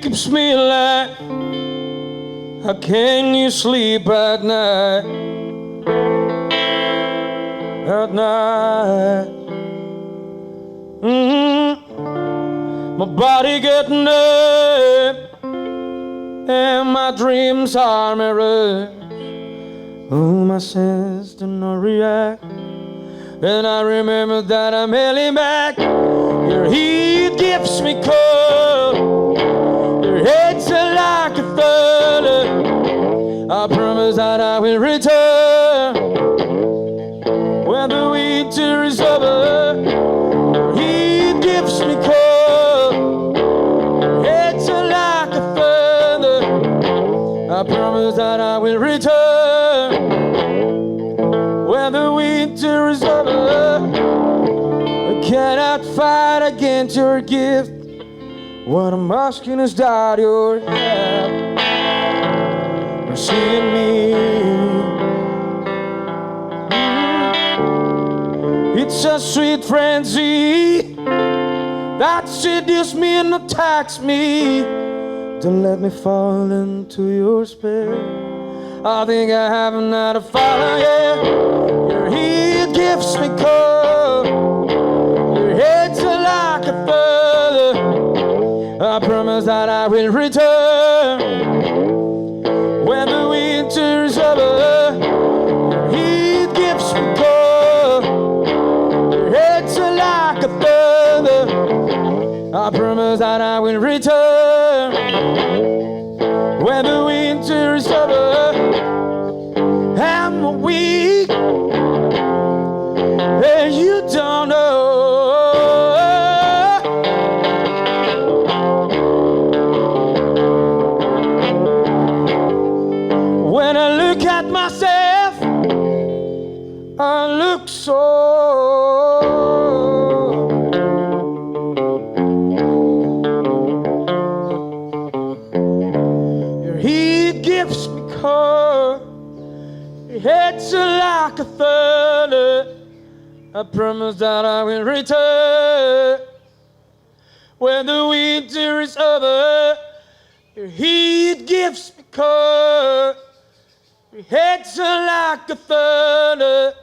keeps me alive. How can you sleep at night? At night. My body getting up and my dreams are mirrors. Oh, my senses do not react. And I remember that I'm hailing back. Your heat gives me cold. Your head's like a thunder. I promise that I will return when the winter is over. Your heat gives me cold. Your head's like a thunder. I promise that I will return when the winter is over. I cannot fight against your gift. What I'm asking is that you're here, seeing me. It's a sweet frenzy that seduces me and attacks me. Don't let me fall into your spell. I think I have another fire, yeah. Your heat gives me cold. Your head's like a feather. I promise that I will return when the winter is over. Your heat gives me cold. Your head's like a feather. I promise that I will return when the winter is over. I'm weak, and you don't know. When I look at myself, I look so. Your heat gives me cold. Your head's like a thunder. I promise that I will return when the winter is over. Your heat gives me cold. Your head's like a thunder.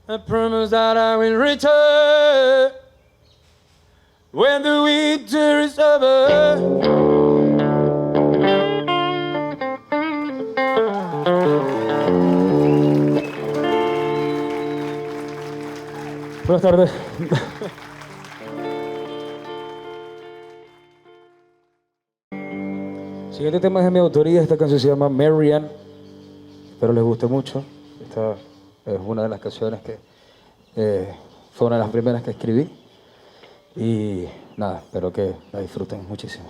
I promise that I will return when the winter is over. Buenas tardes. Siguiente tema es de mi autoría. Esta canción se llama Marianne. Espero les guste mucho. Esta es una de las canciones que fue una de las primeras que escribí. Y nada, espero que la disfruten muchísimo.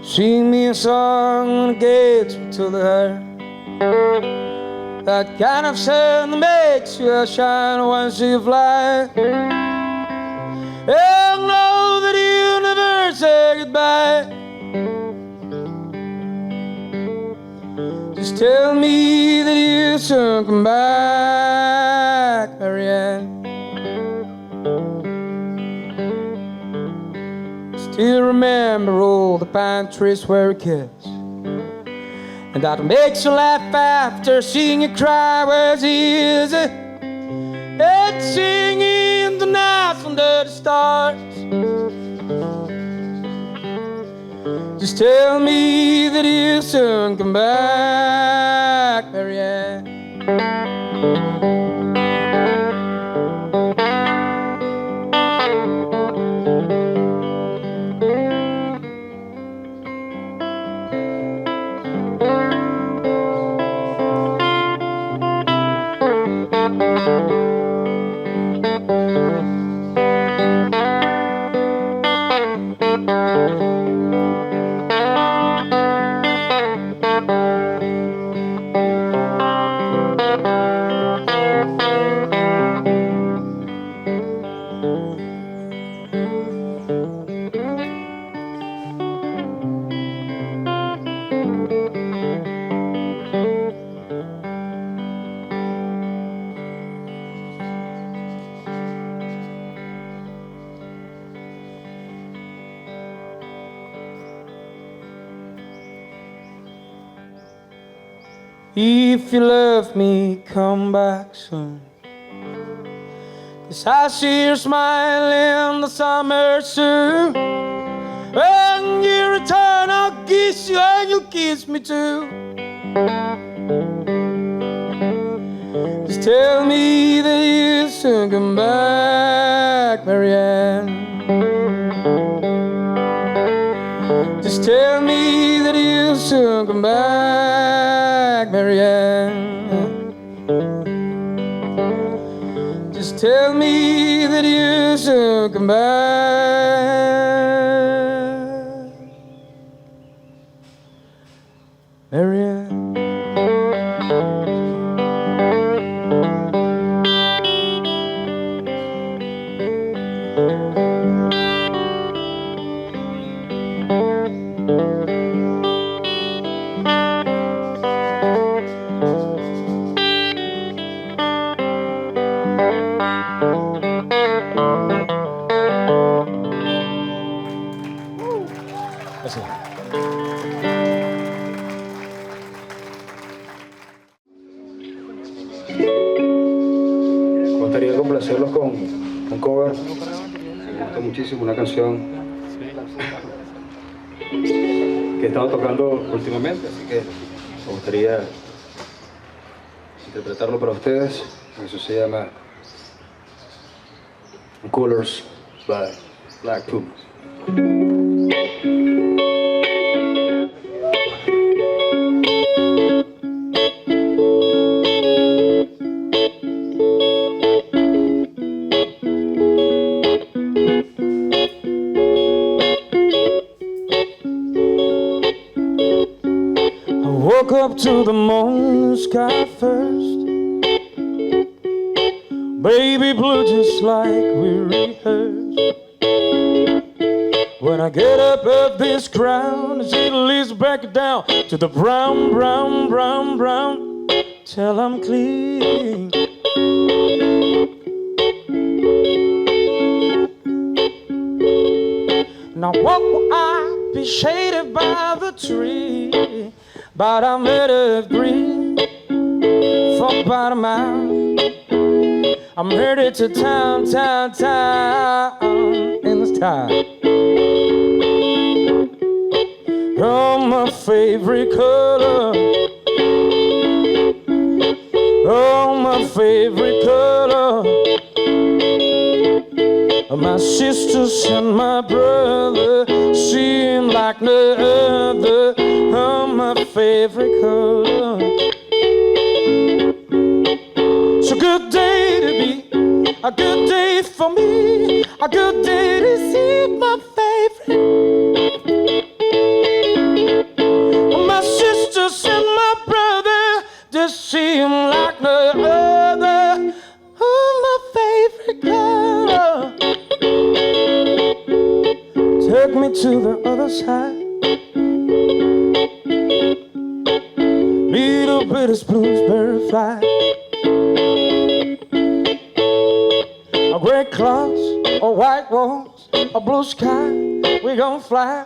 Sing me a song that gets me to the heart. That kind of sound that makes you shine once you fly. And know that you never say goodbye. Just tell me that you soon come back, Marianne. Still remember all the pine trees where we kissed, and that makes you laugh after seeing you cry was easy. And singing the night under the stars. Just tell me that you soon come back, Marianne. If you love me, come back soon. 'Cause I see you smile in the summer soon. When you return, I'll kiss you and you kiss me too. Just tell me that you soon come back, Marianne. Just tell me that you soon come back, Marianne. Just tell me that you soon come back, Marianne. Me gustaría complacerlos con un cover. Me gusta muchísimo, una canción que he estado tocando últimamente, así que me gustaría interpretarlo para ustedes. Eso se llama Colors by Black Pumas. Woke up to the morning sky first. Baby blue just like we rehearsed. When I get up this ground, it leads back down to the brown, brown, brown, brown, till I'm clean. Now what will I be shaded by the tree? But I'm made of green for about a mile. I'm headed to town, town, town in the style. Oh, my favorite color. Oh, my favorite color. My sisters and my brother seem like no other. Oh, my favorite color. It's a good day to be, a good day for me, a good day to see my favorite. My sisters and my brother just seem like no other. Oh, my favorite color. Take me to the other side. Little bitty blueberry fly. A gray clouds, or white walls, a blue sky. We gon' fly,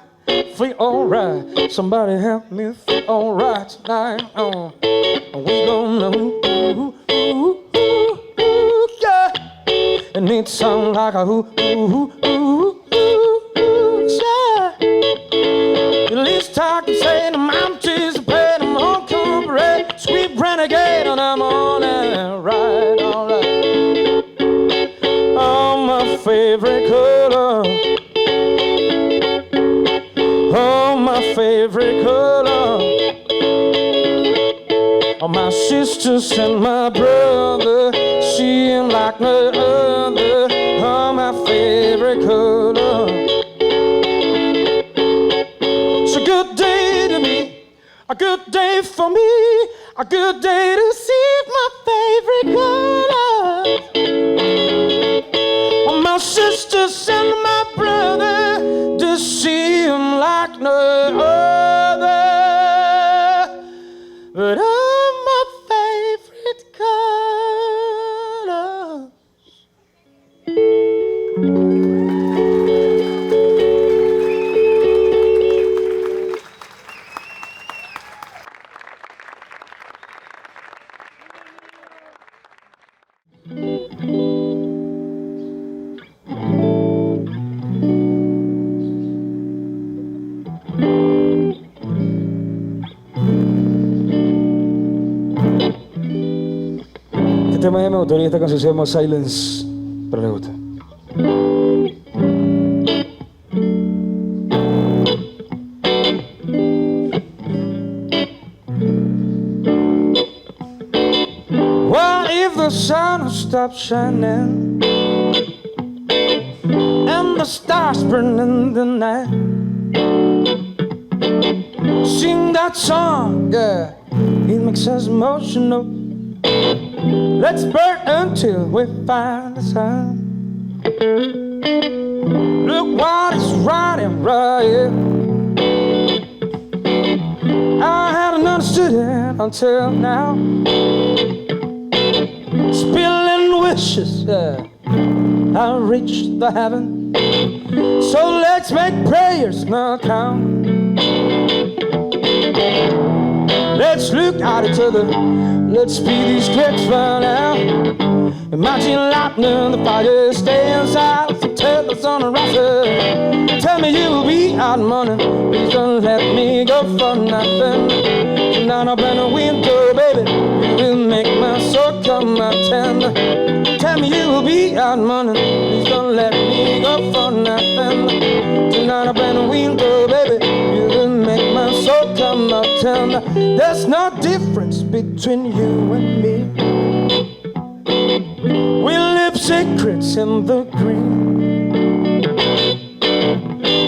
feel alright. Somebody help me feel alright tonight. We gon' know, ooh, ooh, ooh, ooh, yeah. And it sound like a ooh, ooh, ooh, ooh, ooh, yeah. At least I can say the mountains are paying them on corporate. Sweet renegade and I'm on it, right, alright. Oh, my favorite color. Oh, my favorite color. Oh, my sisters and my brother seem like no other. Oh, my favorite color. a good day for me, a good day to see my favorite colors. My sisters and my brother, to see him like no other. But I'm my favorite colors. Este tema es de mi autoría, esta canción se llama Silence, pero le gusta. What if the sun stops shining and the stars burn in the night? Sing that song, yeah, it makes us emotional. Let's burn until we find the sun. Look what is right and right. I hadn't understood it until now. Spilling wishes, yeah, I reached the heaven. So let's make prayers now count. Let's look at each other. Let's be these clicks right now. Imagine lightning, the fire stay inside. So tell us on the riser. Tell me you will be out morning. Please don't let me go for nothing. Tonight I'll blend a window, baby. You will make my soul come out tender. Tell me you will be out morning. Please don't let me go for nothing. Tonight I'll blend a window, baby. You will make my soul come out tender. There's no difference between you and me. We live secrets in the green.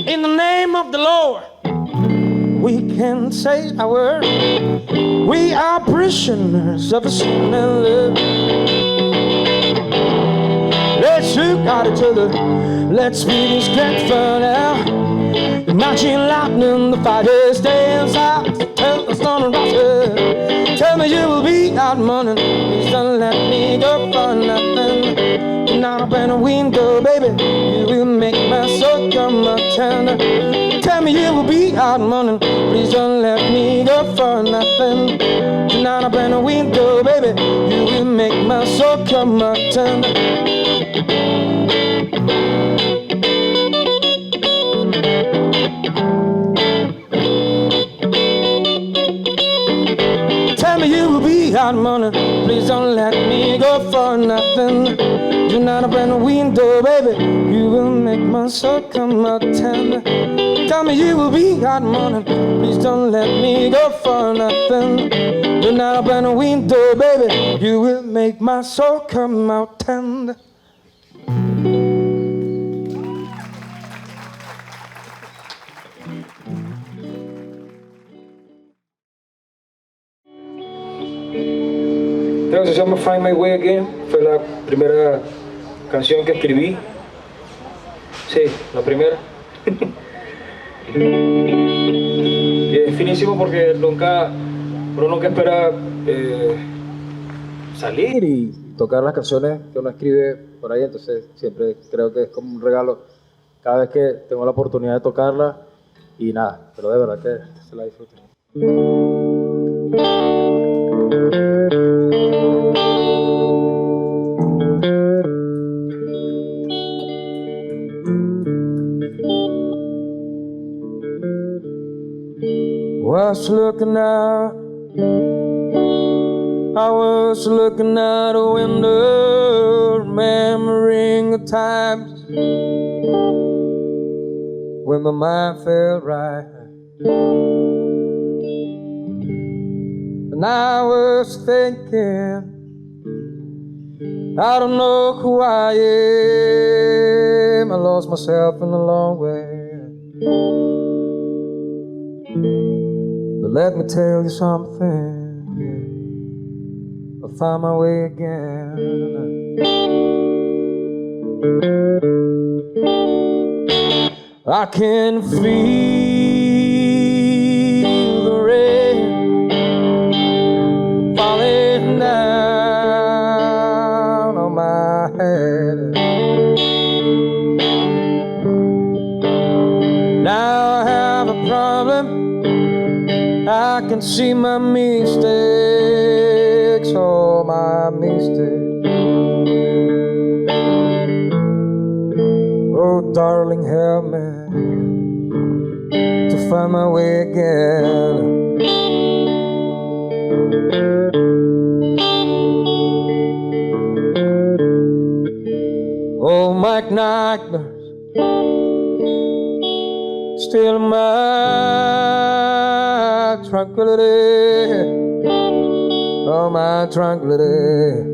In the name of the Lord, we can say our word. We are prisoners of a sin and love. Let's look at each other. Let's be discreet for now. Imagine lightning, the fire stay inside. Tell us on the roster. Tell me you will be out morning. Please don't let me go for nothing. Tonight I'll open a window, baby. You will make my soul come out tender. Tell me you will be out morning. Please don't let me go for nothing. Tonight I'll open a window, baby. You will make my soul come out tender. Tell me you will be out morning. Please don't let me go for nothing. Do not open the window, baby. You will make my soul come out tender. Tell me you will be out morning. Please don't let me go for nothing. Do not open the window, baby. You will make my soul come out tender. Esta canción se llama Find My Way Again, fue la primera canción que escribí. Sí, la primera. Y es finísimo porque uno nunca espera salir y tocar las canciones que uno escribe por ahí, entonces siempre creo que es como un regalo cada vez que tengo la oportunidad de tocarla y nada, pero de verdad que se la disfruto. Was looking out, I was looking out a window, remembering the times when my mind felt right. And I was thinking, I don't know who I am, I lost myself in the long way. The let me tell you something, yeah. I'll find my way again. I can feel the rain falling down on my head. Now I have a problem. I can see my mistakes, all my mistakes. Oh, darling, help me to find my way again. Oh, my nightmares still my tranquility, oh, my tranquility.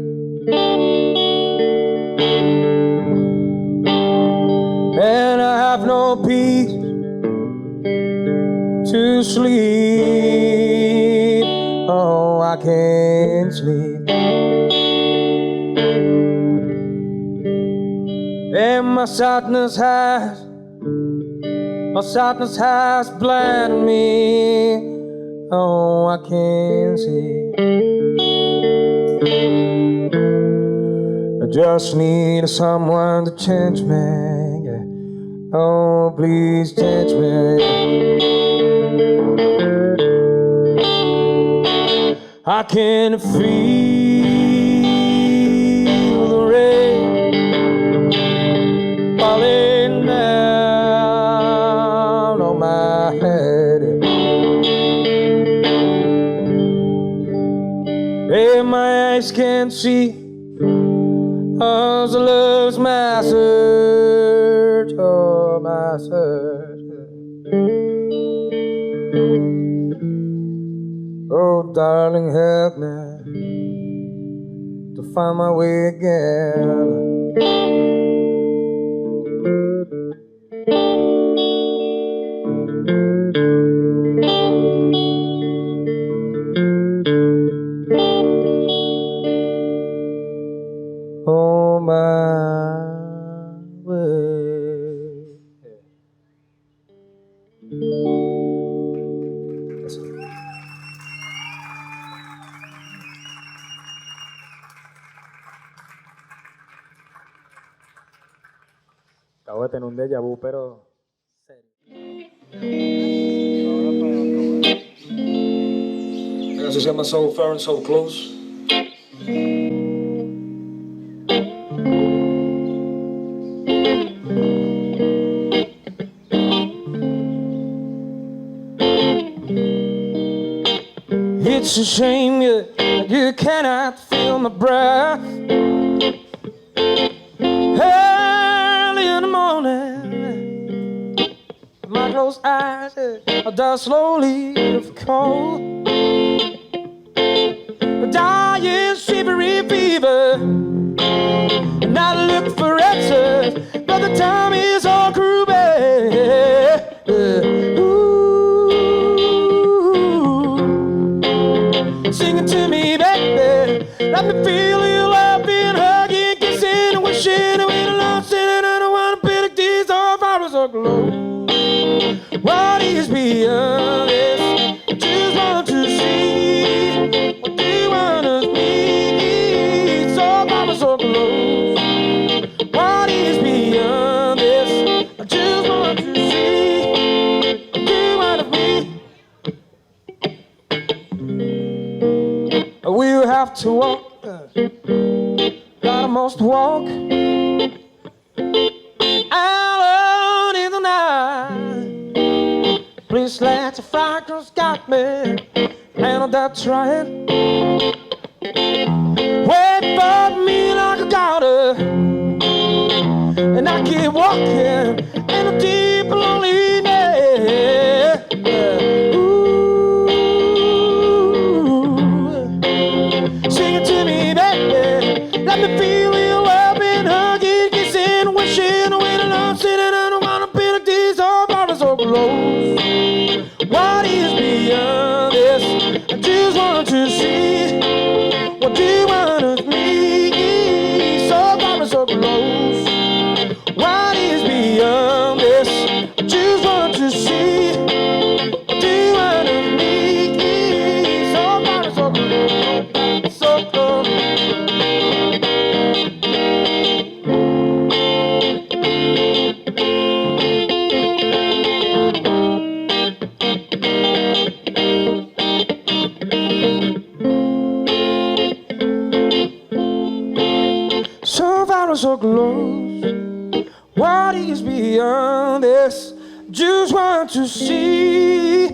And I have no peace to sleep, oh, I can't sleep. And my sadness has blinded me, oh, I can't see. I just need someone to change me, yeah. Oh, please change me. I can feel the rain falling down on my head. And my eyes can't see, oh, the love's my search, oh, my search. Oh, darling, help me to find my way again. Oh, my way. Acabo de tener un déjà vu, pero serio. La canción se llama So Far and So Close. It's a shame you cannot feel my breath early in the morning. My closed eyes are dust slowly of cold. Dying shivery fever, and I look for answers, but the time is all groovy. Sing it to me, baby. Let me feel you laughing, hugging, kissing, wishing, and when I'm lost, and I don't want to pick these off, I was so close. What is beyond this? I just want to see what you want of me. So I was so close. What is beyond this? I just want to see what you want of me. We'll have to walk, gotta most walk out in the night. Please let the fragments got me, and that's right. Wait for me like a daughter, and I keep walking in a deep loneliness. Sing it to me, baby. Let me feel you loving, hugging, kissing, wishing, when I'm sitting, I don't wanna be like this, all bars so close. What is beyond want to see?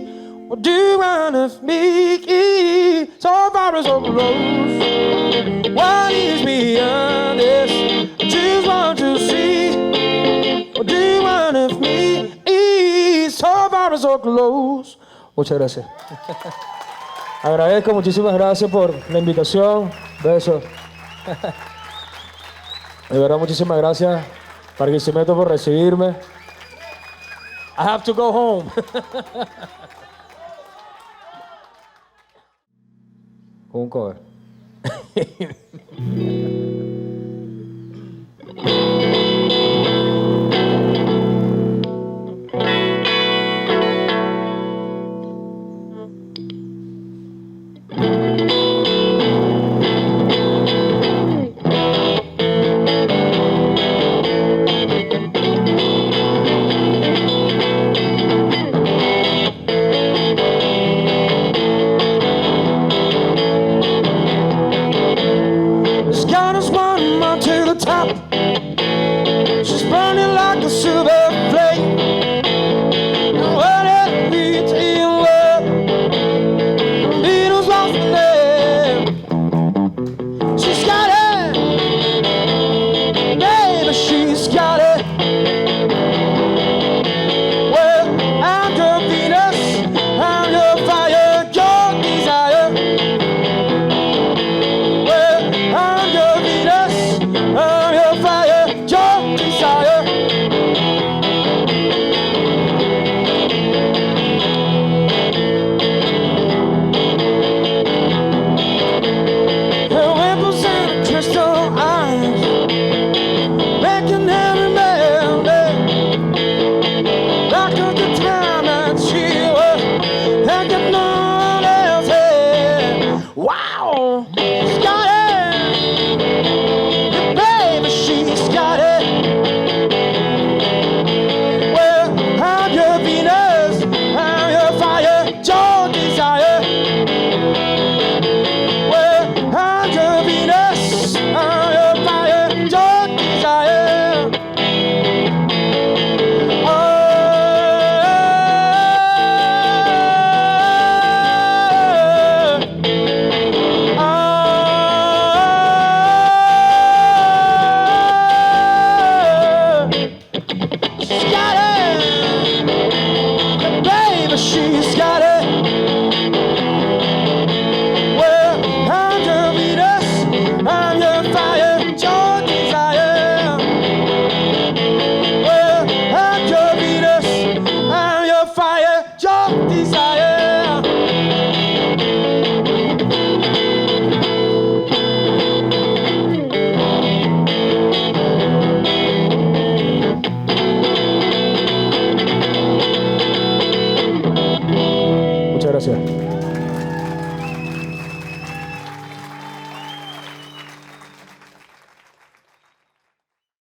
What do you want of me? So far and so close. What is beyond this? I just want to see. What do you want of me? So far and so close. Muchas gracias. Agradezco, muchísimas gracias por la invitación. Besos. De verdad, muchísimas gracias, Barquisimeto, por recibirme. I have to go home. Un cover.